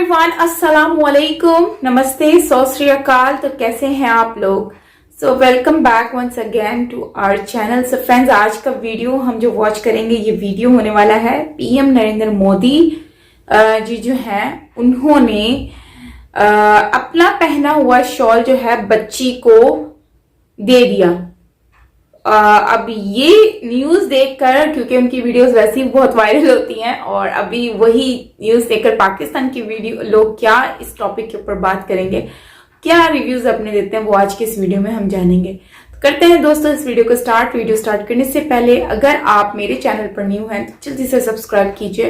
Everyone, अस्सलाम वालेकुम, नमस्ते, सत श्री अकाल। तो कैसे हैं आप लोग? So welcome back once again to our channel. So friends, आज का वीडियो हम जो वॉच करेंगे, ये वीडियो होने वाला है पीएम नरेंद्र मोदी जी जो हैं उन्होंने अपना पहना हुआ शॉल जो है बच्ची को दे दिया। अब ये न्यूज देखकर, क्योंकि उनकी वीडियोस वैसे ही बहुत वायरल होती हैं, और अभी वही न्यूज देखकर पाकिस्तान की वीडियो लोग क्या इस टॉपिक के ऊपर बात करेंगे, क्या रिव्यूज अपने देते हैं, वो आज के इस वीडियो में हम जानेंगे। तो करते हैं दोस्तों इस वीडियो को स्टार्ट। वीडियो स्टार्ट करने से पहले अगर आप मेरे चैनल पर न्यू हैं तो जल्दी से सब्सक्राइब कीजिए,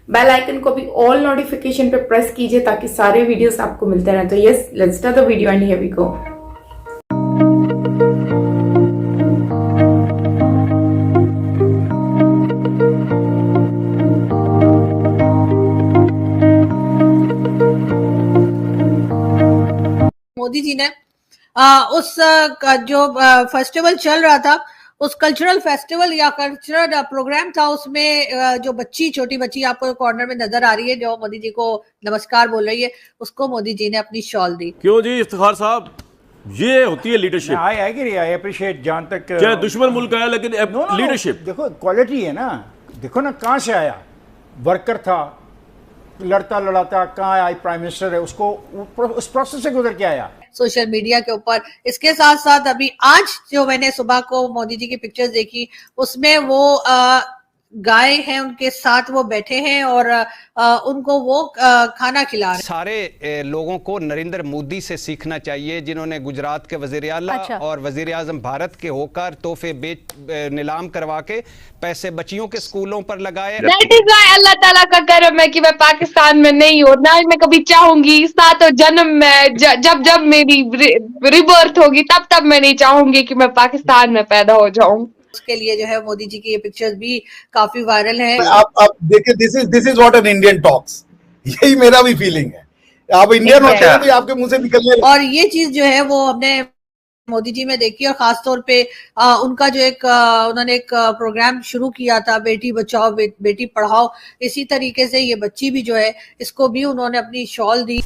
बेल आइकन को भी ऑल नोटिफिकेशन पे प्रेस कीजिए ताकि सारे वीडियोस आपको मिलते रहें। तो yes, let's start the video and here we go. Modi ji ने उस जो फेस्टिवल चल रहा था, उस कल्चरल फेस्टिवल या कल्चरल प्रोग्राम था, उसमें जो बच्ची, छोटी बच्ची आपको कॉर्नर में नजर आ रही है जो मोदी जी को नमस्कार बोल रही है, उसको मोदी जी ने अपनी शॉल दी। क्यों जी इफ्तिखार साहब, ये होती है leadership. I agree, I appreciate. जहां तक चाहे दुश्मन मुल्क आया, लेकिन लीडरशिप देखो, क्वालिटी है ना। देखो ना, कहां से आया, वर्कर था, लड़ता लड़ाता कहाँ आया, प्राइम मिनिस्टर है, उसको उस प्रोसेस से गुजर के आया सोशल मीडिया के ऊपर। इसके साथ साथ अभी आज जो मैंने सुबह को मोदी जी की पिक्चर्स देखी, उसमें वो गाय हैं, उनके साथ वो बैठे हैं और उनको वो खाना खिला रहे हैं। सारे लोगों को नरेंद्र मोदी से सीखना चाहिए, जिन्होंने गुजरात के वजीर आला और वजीर आजम भारत के होकर तोहफे नीलाम करवा के पैसे बच्चियों के स्कूलों पर लगाए। That is why अल्लाह ताला का करम है कि मैं पाकिस्तान में नहीं हूँ, ना मैं कभी चाहूंगी। सातों जन्म में जब जब मेरी रिबर्थ होगी, तब तब मैं नहीं चाहूंगी कि मैं पाकिस्तान में पैदा हो जाऊं। उसके लिए जो है मोदी जी की ये पिक्चर्स भी काफी वायरल है। आप देखिए, this is what an Indian talks. यही मेरा भी फीलिंग है। आप इंडियन होते हैं तो आपके मुंह से निकलने, और ये चीज जो है वो हमने मोदी जी में देखी, और खासतौर पे उनका जो उन्होंने एक प्रोग्राम शुरू किया था, बेटी बचाओ बेटी पढ़ाओ। इसी तरीके से ये बच्ची भी जो है, इसको भी उन्होंने अपनी शॉल दी।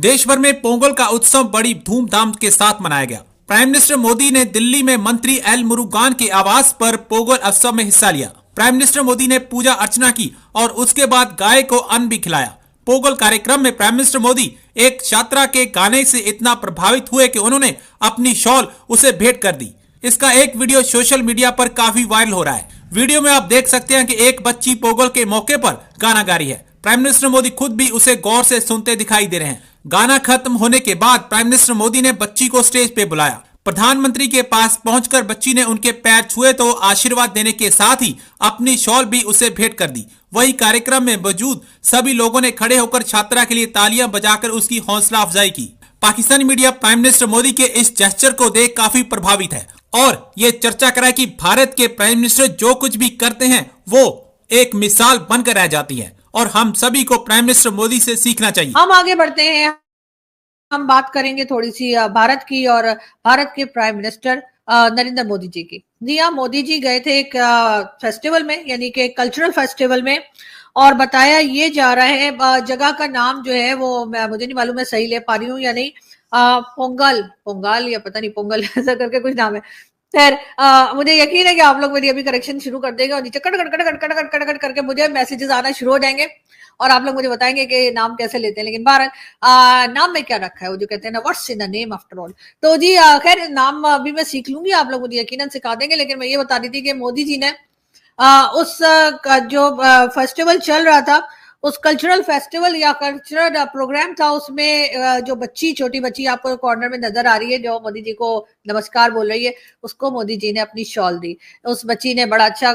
देश भर में पोंगल का उत्सव बड़ी धूमधाम के साथ मनाया गया। प्राइम मिनिस्टर मोदी ने दिल्ली में मंत्री एल मुरुगान के आवास पर पोंगल उत्सव में हिस्सा लिया। प्राइम मिनिस्टर मोदी ने पूजा अर्चना की और उसके बाद गाय को अन्न भी खिलाया। पोंगल कार्यक्रम में प्राइम मिनिस्टर मोदी एक छात्रा के गाने से इतना प्रभावित हुए कि उन्होंने अपनी शॉल उसे भेंट कर दी। इसका एक वीडियो सोशल मीडिया पर काफी वायरल हो रहा है। वीडियो में आप देख सकते हैं कि एक बच्ची पोंगल के मौके पर गाना गा रही है। प्राइम मिनिस्टर मोदी खुद भी उसे गौर से सुनते दिखाई दे रहे हैं। गाना खत्म होने के बाद प्राइम मिनिस्टर मोदी ने बच्ची को स्टेज पे बुलाया। प्रधानमंत्री के पास पहुंचकर बच्ची ने उनके पैर छुए तो आशीर्वाद देने के साथ ही अपनी शॉल भी उसे भेंट कर दी। वही कार्यक्रम में मौजूद सभी लोगों ने खड़े होकर छात्रा के लिए तालियां बजाकर उसकी हौसला अफजाई की। Pakistani media prime minister Modi के इस जेस्चर को देख काफी प्रभावित है और ये चर्चा करा कि भारत के प्राइम मिनिस्टर जो कुछ भी करते हैं वो एक मिसाल बनकर रह जाती है, और हम सभी को प्राइम मिनिस्टर मोदी से सीखना चाहिए। हम आगे बढ़ते हैं, हम बात करेंगे थोड़ी सी भारत की और भारत के प्राइम मिनिस्टर नरेंद्र मोदी जी की। जी हाँ, मोदी जी गए थे एक फेस्टिवल में, यानी कि कल्चरल फेस्टिवल में, और बताया ये जा रहा है, जगह का नाम जो है वो मुझे नहीं मालूम है सही ले पा रही हूँ या नहीं, पोंगल या पता नहीं पोंगल ऐसा करके कुछ नाम है। खैर, मुझे यकीन है कि आप लोग मेरी अभी करेक्शन शुरू कर देंगे और नीचे cut cut cut cut cut cut cut cut करके मुझे मैसेजेस आना शुरू हो जाएंगे और आप लोग मुझे बताएंगे कि नाम कैसे लेते हैं। लेकिन बहरहाल नाम में क्या रखा है, वो जो कहते हैं ना, what's in the name after all. तो जी खैर, नाम अभी मैं सीख लूंगी, आप लोग मुझे यकीनन सिखा देंगे। लेकिन मैं ये बता रही थी कि मोदी जी ने उस जो फेस्टिवल चल रहा था, उस कल्चरल फेस्टिवल या कल्चरल प्रोग्राम था, उसमें जो बच्ची, छोटी बच्ची आपको कॉर्नर में नजर आ रही है जो मोदी जी को नमस्कार बोल रही है, उसको मोदी जी ने अपनी शॉल दी। उस बच्ची ने बड़ा अच्छा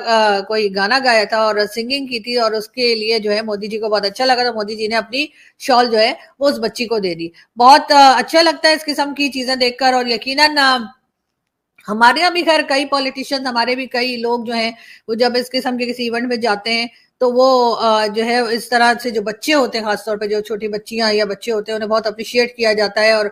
कोई गाना गाया था और सिंगिंग की थी, और उसके लिए जो है मोदी जी को बहुत अच्छा लगा, तो मोदी जी ने अपनी शॉल जो है वो उस बच्ची को दे दी। बहुत अच्छा लगता है इस किस्म की चीजें देखकर, और यकीनन हमारे यहाँ भी खैर कई पॉलिटिशियंस, हमारे भी कई लोग जो हैं वो जब इस किस्म के किसी इवेंट में जाते हैं तो वो जो है इस तरह से जो बच्चे होते हैं, खासतौर पे जो छोटी बच्चियां या बच्चे होते हैं, उन्हें बहुत अप्रिशिएट किया जाता है और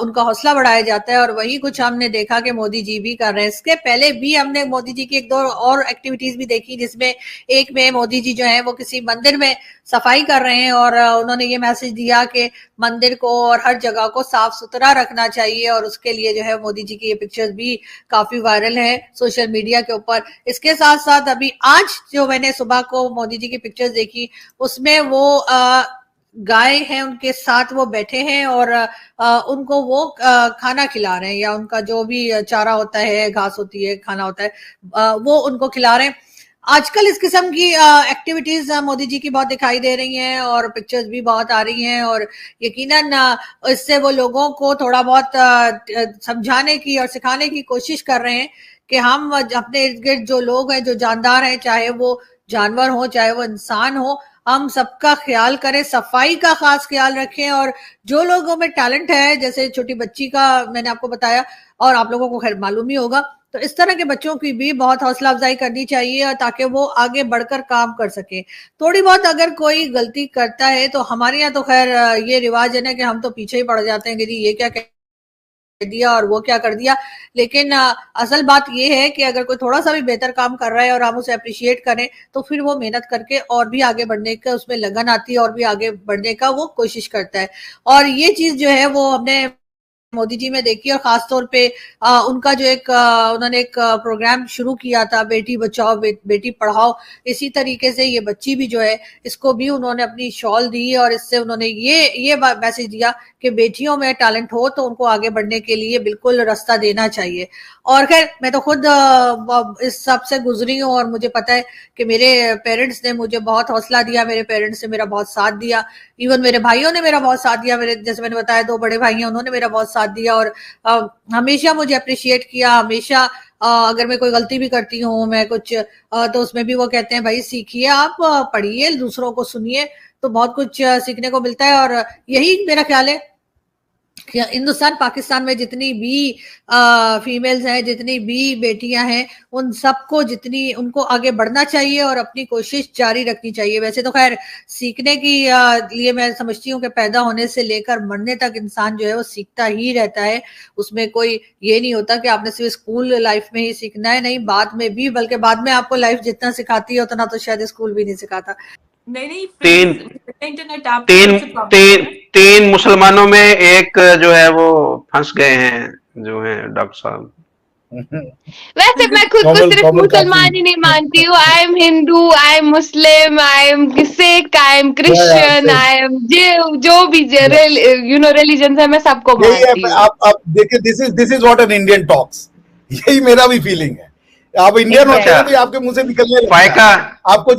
उनका हौसला बढ़ाया जाता है। और वही कुछ हमने देखा कि मोदी जी भी कर रहे हैं। इसके पहले भी हमने मोदी जी की एक दो और एक्टिविटीज भी देखी, जिसमें एक में मोदी जी जो है वो किसी मंदिर में सफाई कर रहे हैं और उन्होंने ये मैसेज दिया कि मंदिर को और हर जगह को साफ सुथरा रखना चाहिए, और उसके लिए जो है मोदी जी की ये पिक्चर्स भी काफी वायरल है सोशल मीडिया के ऊपर। इसके साथ साथ अभी आज जो मैंने सुबह को मोदी जी की पिक्चर्स देखी, उसमें वो गाय हैं, उनके साथ वो बैठे हैं और उनको वो खाना खिला रहे हैं, या उनका जो भी चारा होता है, घास होती है, खाना होता है, वो उनको खिला रहे हैं। आजकल इस किस्म की एक्टिविटीज मोदी जी की बहुत दिखाई दे रही हैं और पिक्चर्स भी बहुत आ रही हैं, और यकीनन इससे वो लोगों को थोड़ा बहुत समझाने की और सिखाने की कोशिश कर रहे हैं कि हम अपने इर्द गिर्द जो लोग हैं, जो जानदार हैं, चाहे वो जानवर हो चाहे वो इंसान हो, हम सबका ख्याल करें, सफाई का खास ख्याल रखें। और जो लोगों में टैलेंट है, जैसे छोटी बच्ची का मैंने आपको बताया और आप लोगों को खैर मालूम ही होगा, तो इस तरह के बच्चों की भी बहुत हौसला अफजाई करनी चाहिए ताकि वो आगे बढ़कर काम कर सके। थोड़ी बहुत अगर कोई गलती करता है तो हमारे यहाँ तो खैर ये रिवाज है ना कि हम तो पीछे ही पड़ जाते हैं कि जी ये क्या कह दिया और वो क्या कर दिया। लेकिन असल बात ये है कि अगर कोई थोड़ा सा भी बेहतर काम कर रहा है और हम उसे अप्रिशिएट करें, तो फिर वो मेहनत करके और भी आगे बढ़ने का उसमें लगन आती है और भी आगे बढ़ने का वो कोशिश करता है। और ये चीज जो है वो हमने मोदी जी में देखी, और खासतौर पे उनका जो एक उन्होंने एक प्रोग्राम शुरू किया था, बेटी बचाओ बेटी पढ़ाओ, इसी तरीके से ये बच्ची भी जो है इसको भी उन्होंने अपनी शॉल दी और इससे उन्होंने ये मैसेज दिया कि बेटियों में टैलेंट हो तो उनको आगे बढ़ने के लिए बिल्कुल रास्ता देना चाहिए। और खैर मैं तो खुद इस सब से गुजरी हूँ और मुझे पता है कि मेरे पेरेंट्स ने मुझे बहुत हौसला दिया, मेरे पेरेंट्स ने मेरा बहुत साथ दिया, इवन मेरे भाइयों ने मेरा बहुत साथ दिया। मेरे जैसे मैंने बताया 2 बड़े भाई हैं, उन्होंने मेरा बहुत साथ दिया और हमेशा मुझे अप्रिशिएट किया। हमेशा अगर मैं कोई गलती भी करती हूँ, मैं कुछ तो उसमें भी वो कहते हैं भाई सीखिए, आप पढ़िए, दूसरों को सुनिए, तो बहुत कुछ सीखने को मिलता है। और यही मेरा ख्याल है कि हिंदुस्तान पाकिस्तान में जितनी भी फीमेल्स हैं, जितनी भी बेटियां हैं, उन सबको जितनी उनको आगे बढ़ना चाहिए और अपनी कोशिश जारी रखनी चाहिए। वैसे तो खैर सीखने की लिए मैं समझती हूँ कि पैदा होने से लेकर मरने तक इंसान जो है वो सीखता ही रहता है। उसमें कोई ये नहीं होता कि आपने सिर्फ स्कूल लाइफ में ही सीखना है, नहीं, बाद में भी, बल्कि बाद में आपको लाइफ जितना सिखाती है उतना तो शायद स्कूल भी नहीं सिखाता। तीन मुसलमानों में एक जो है वो फंस गए हैं, जो है डॉक्टर साहब। वैसे मैं खुद को सिर्फ मुसलमान ही नहीं मानती हूँ। I am Hindu, I am Muslim, I am Sikh, I am Christian, I am जो भी रिलीजन है, मैं सबको मानती हूँ। आप देखिए, this is what an Indian talks. यही मेरा भी फीलिंग है। आप इंडियन होते हैं तो आपके मुंह से निकलने लगता है। आपको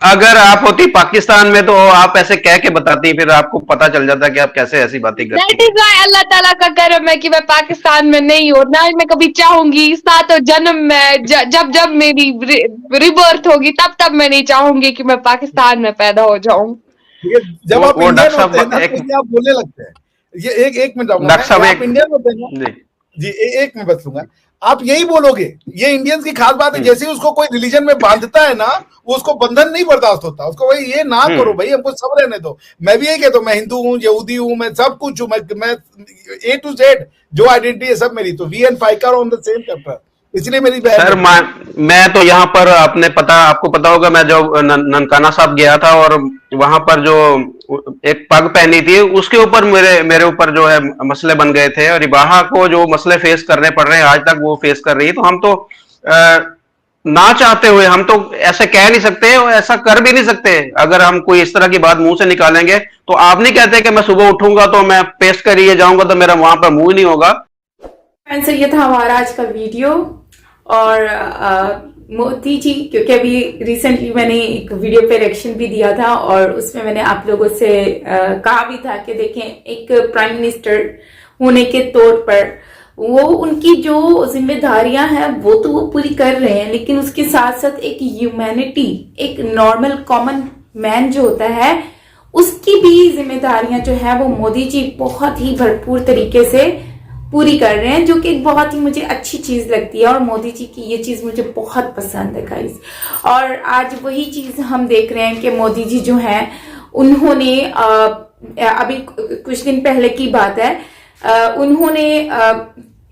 अगर आप होती पाकिस्तान में तो आप ऐसे कह के बताती, फिर आपको पता चल जाता कि आप कैसे ऐसी बातें करती हैं। दैट इज व्हाई अल्लाह ताला का करम है कि मैं पाकिस्तान में नहीं हूँ, ना मैं कभी चाहूंगी। सातों जन्म में जब मेरी रिबर्थ होगी तब मैं नहीं चाहूंगी कि मैं पाकिस्तान में पैदा हो जाऊं। जब आप इंडियन होते हैं ना तो आप बोलने लगते हैं। ये एक मिनट आप इंडियन होते हैं जी, एक मिनट बस लूंगा। आप यही बोलोगे, ये इंडियंस की खास बात है। जैसे ही उसको कोई रिलीजन में बांधता है ना, वो उसको बंधन नहीं बर्दाश्त होता। उसको भाई ये ना करो, भाई हमको सब रहने दो। मैं भी यही कहता हूँ, मैं हिंदू हूँ, यहूदी हूँ, मैं सब कुछ हूँ, मैं A to Z जो आइडेंटिटी है सब मेरी। तो वी एंड फाइकर ऑन द सेम चैप्टर, इसलिए मेरी बहन। सर मैं तो यहाँ पर आपको पता होगा, मैं जब ननकाना साहब गया था और वहां पर जो एक पग पहनी थी, उसके ऊपर मेरे ऊपर जो है मसले बन गए थे। और इबाहा को जो मसले फेस करने पड़ रहे हैं आज तक वो फेस कर रही है। तो हम तो ना चाहते हुए हम तो ऐसे कह नहीं सकते और ऐसा कर भी नहीं सकते। अगर हम कोई इस तरह की बात मुंह से निकालेंगे तो आप नहीं कहते कि मैं सुबह उठूंगा तो मैं पेस्ट करिए जाऊंगा तो मेरा वहां पर मुंह नहीं होगा। फ्रेंड्स, ये था हमारा आज का वीडियो। और मोदी जी, क्योंकि अभी रिसेंटली मैंने एक वीडियो पे रिएक्शन भी दिया था और उसमें मैंने आप लोगों से कहा भी था कि देखें, एक प्राइम मिनिस्टर होने के तौर पर वो उनकी जो जिम्मेदारियां हैं वो तो वो पूरी कर रहे हैं, लेकिन उसके साथ साथ एक ह्यूमैनिटी, एक नॉर्मल कॉमन मैन जो होता है, उसकी भी जिम्मेदारियां जो है वो मोदी जी बहुत ही भरपूर तरीके से पूरी कर रहे हैं, जो कि एक बहुत ही मुझे अच्छी चीज लगती है और मोदी जी की ये चीज मुझे बहुत पसंद है गाइस। और आज वही चीज हम देख रहे हैं कि मोदी जी जो हैं उन्होंने अभी कुछ दिन पहले की बात है, उन्होंने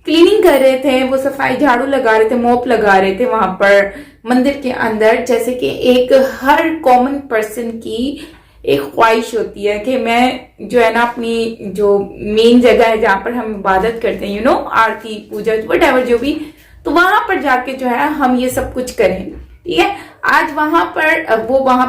क्लीनिंग कर रहे थे, वो सफाई झाड़ू लगा रहे थे, मोप लगा रहे थे वहां पर मंदिर के अंदर। जैसे कि एक हर कॉमन पर्सन की एक ख्वाहिश होती है कि मैं जो है ना अपनी जो मेन जगह है जहां पर हम इबादत करते हैं, आरती पूजा व्हाटएवर जो भी, तो वहां पर जाके जो है हम ये सब कुछ करें। ठीक है, आज वहां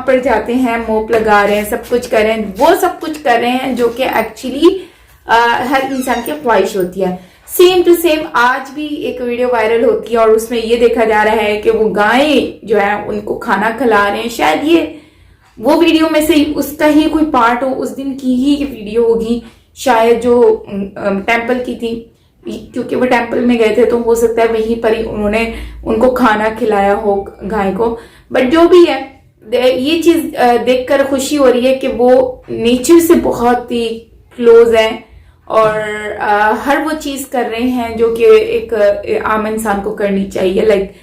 पर जाते हैं, मोप लगा रहे हैं, सब कुछ कर रहे हैं, वो सब कुछ कर रहे हैं जो कि एक्चुअली हर इंसान की ख्वाहिश होती है। सेम टू सेम आज भी एक वीडियो वायरल होती है और उसमें ये देखा जा रहा है कि वो गायें जो है उनको खाना खिला रहे हैं। शायद ये वो वीडियो में से उसका ही कोई पार्ट हो, उस दिन की ही ये वीडियो होगी शायद, जो टेंपल की थी, क्योंकि वो टेंपल में गए थे तो हो सकता है वहीं पर ही उन्होंने उनको खाना खिलाया हो गाय को। बट जो भी है, ये चीज देखकर खुशी हो रही है कि वो नेचर से बहुत ही क्लोज है और हर वो चीज कर रहे हैं जो कि एक आम इंसान को करनी चाहिए। लाइक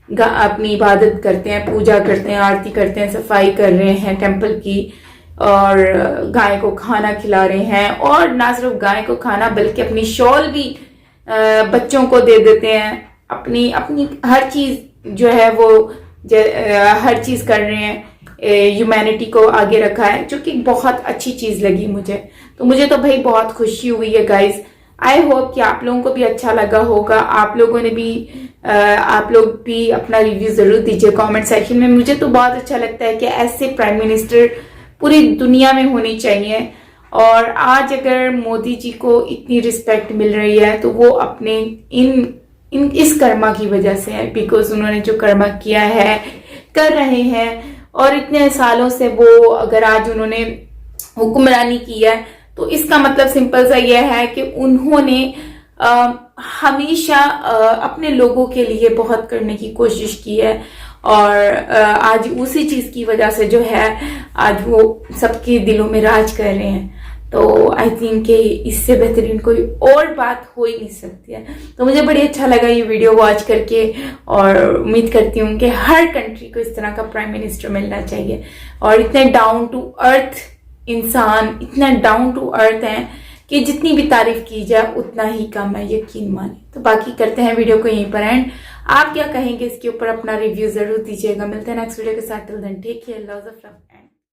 अपनी इबादत करते हैं, पूजा करते हैं, आरती करते हैं, सफाई कर रहे हैं टेंपल की, और गाय को खाना खिला रहे हैं। और ना सिर्फ गाय को खाना बल्कि अपनी शॉल भी बच्चों को दे देते हैं। अपनी हर चीज जो है वो हर चीज कर रहे हैं, ह्यूमैनिटी को आगे रखा है, जो कि बहुत अच्छी चीज लगी मुझे। तो मुझे तो भाई बहुत खुशी हुई है गाइज। आई होप कि आप लोगों को भी अच्छा लगा होगा। आप लोग भी अपना रिव्यू जरूर दीजिए कमेंट सेक्शन में। मुझे तो बहुत अच्छा लगता है कि ऐसे प्राइम मिनिस्टर पूरी दुनिया में होनी चाहिए। और आज अगर मोदी जी को इतनी रिस्पेक्ट मिल रही है तो वो अपने इस कर्मा की वजह से है, बिकॉज उन्होंने जो कर्मा किया है, कर रहे हैं, और इतने सालों से वो अगर आज उन्होंने हुक्मरानी की है तो इसका मतलब सिंपल सा यह है कि उन्होंने हमेशा अपने लोगों के लिए बहुत करने की कोशिश की है। और आज उसी चीज की वजह से जो है आज वो सबके दिलों में राज कर रहे हैं। तो आई थिंक कि इससे बेहतरीन कोई और बात हो ही नहीं सकती है। तो मुझे बड़ी अच्छा लगा ये वीडियो वॉच करके, और उम्मीद करती हूँ कि हर कंट्री को इस तरह का प्राइम मिनिस्टर मिलना चाहिए। और इतने डाउन टू अर्थ इंसान, इतना डाउन टू अर्थ हैं कि जितनी भी तारीफ की जाए उतना ही कम है, यकीन माने। तो बाकी करते हैं वीडियो को यहीं पर एंड। आप क्या कहेंगे इसके ऊपर अपना रिव्यू जरूर दीजिएगा। मिलते हैं नेक्स्ट वीडियो के साथ। Till then take care, loves of love.